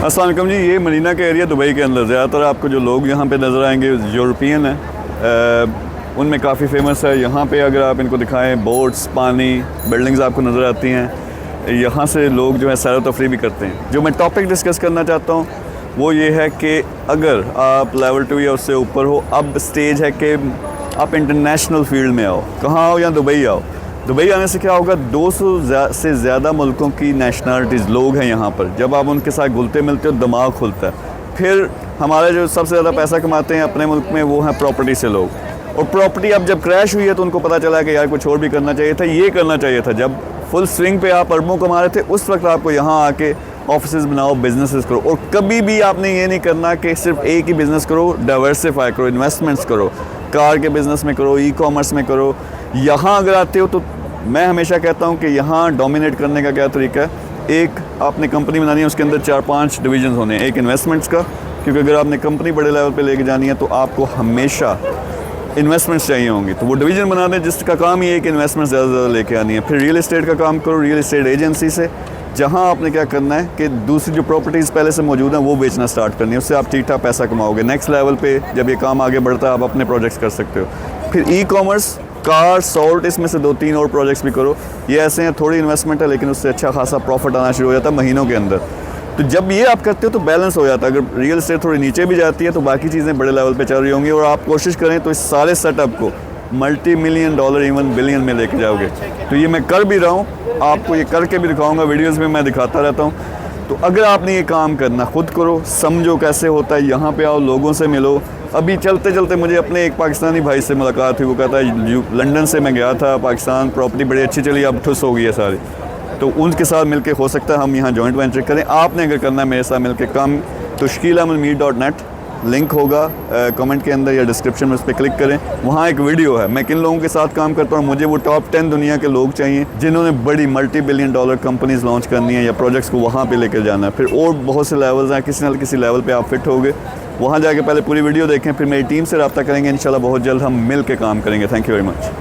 अस्सलाम वालेकुम जी। ये मरीना का एरिया दुबई के अंदर ज़्यादातर आपको जो लोग यहाँ पे नज़र आएंगे यूरोपियन हैं, उनमें काफ़ी फेमस है। यहाँ पे अगर आप इनको दिखाएं, बोट्स, पानी, बिल्डिंग्स आपको नज़र आती हैं। यहाँ से लोग जो है सैर व तफरी भी करते हैं। जो मैं टॉपिक डिस्कस करना चाहता हूँ वो ये है कि अगर आप लेवल 2 या उससे ऊपर हो, अब स्टेज है कि आप इंटरनेशनल फील्ड में आओ। कहाँ आओ? या दुबई आओ। दुबई आने से क्या होगा, 200 से ज़्यादा मुल्कों की नेशनलिटीज़ लोग हैं यहाँ पर। जब आप उनके साथ घुलते मिलते हो, दिमाग खुलता है। फिर हमारे जो सबसे ज़्यादा पैसा कमाते हैं अपने मुल्क में, वो हैं प्रॉपर्टी से लोग। और प्रॉपर्टी अब जब क्रैश हुई है तो उनको पता चला कि यार कुछ और भी करना चाहिए था, ये करना चाहिए था। जब फुल स्विंग पे आप अरबों कमा रहे थे, उस वक्त आपको यहाँ आके ऑफिसेज बनाओ, बिजनेसेस करो। और कभी भी आपने ये नहीं करना कि सिर्फ एक ही बिज़नेस करो, डाइवर्सिफाई करो, इन्वेस्टमेंट्स करो, कार के बिज़नेस में करो, ई कॉमर्स में करो। यहाँ अगर आते हो तो मैं हमेशा कहता हूँ कि यहाँ डोमिनेट करने का क्या तरीका है, एक आपने कंपनी बनानी है, उसके अंदर 4-5 डिवीजन होने हैं। एक इन्वेस्टमेंट्स का, क्योंकि अगर आपने कंपनी बड़े लेवल पे लेके जानी है तो आपको हमेशा इन्वेस्टमेंट्स चाहिए होंगी, तो वो डिवीज़न बना दें जिसका काम ही है कि इन्वेस्टमेंट ज़्यादा से ज़्यादा लेके आनी है। फिर रियल एस्टेट का काम करो, रियल एस्टेट एजेंसी से, जहाँ आपने क्या करना है कि दूसरी जो प्रॉपर्टीज़ पहले से मौजूद हैं वो बेचना स्टार्ट करनी है। उससे आप ठीक ठाक पैसा कमाओगे। नेक्स्ट लेवल पे जब ये काम आगे बढ़ता है आप अपने प्रोजेक्ट्स कर सकते हो। फिर ई कॉमर्स, कार, सॉल्ट, इसमें से 2-3 और प्रोजेक्ट्स भी करो। ये ऐसे हैं, थोड़ी इन्वेस्टमेंट है लेकिन उससे अच्छा खासा प्रॉफिट आना शुरू हो जाता है महीनों के अंदर। तो जब ये आप करते हो तो बैलेंस हो जाता है। अगर रियल एस्टेट थोड़ी नीचे भी जाती है तो बाकी चीज़ें बड़े लेवल पे चल रही होंगी, और आप कोशिश करें तो इस सारे सेटअप को $multi-million, इवन बिलियन में लेके जाओगे। तो ये मैं कर भी रहा हूँ, आपको ये करके भी दिखाऊंगा, वीडियोस में मैं दिखाता रहता हूँ। तो अगर आपने ये काम करना, खुद करो, समझो कैसे होता है, यहाँ पे आओ, लोगों से मिलो। अभी चलते चलते मुझे अपने एक पाकिस्तानी भाई से मुलाकात हुई। वो कहता है लंदन से मैं गया था पाकिस्तान, प्रॉपर्टी बड़ी अच्छी चली, अब ठुस हो गई है सारी। तो उनके साथ मिलके हो सकता है हम यहाँ जॉइंट वेंचर करें। आपने अगर करना है मेरे साथ मिलके काम, तो shkilamalmeet.net लिंक होगा कमेंट के अंदर या डिस्क्रिप्शन में, उस पर क्लिक करें। वहाँ एक वीडियो है, मैं किन लोगों के साथ काम करता हूँ। मुझे वो टॉप 10 दुनिया के लोग चाहिए जिन्होंने बड़ी $multi-billion कंपनीज लॉन्च करनी है या प्रोजेक्ट्स को वहाँ पे लेकर जाना है। फिर और बहुत से लेवल्स हैं, किसी न किसी लेवल पे आप फिट होगे। वहाँ जाके पहले पूरी वीडियो देखें, फिर मेरी टीम से रब्ता करेंगे। इंशाल्लाह बहुत जल्द हम मिल के काम करेंगे। Thank you very much.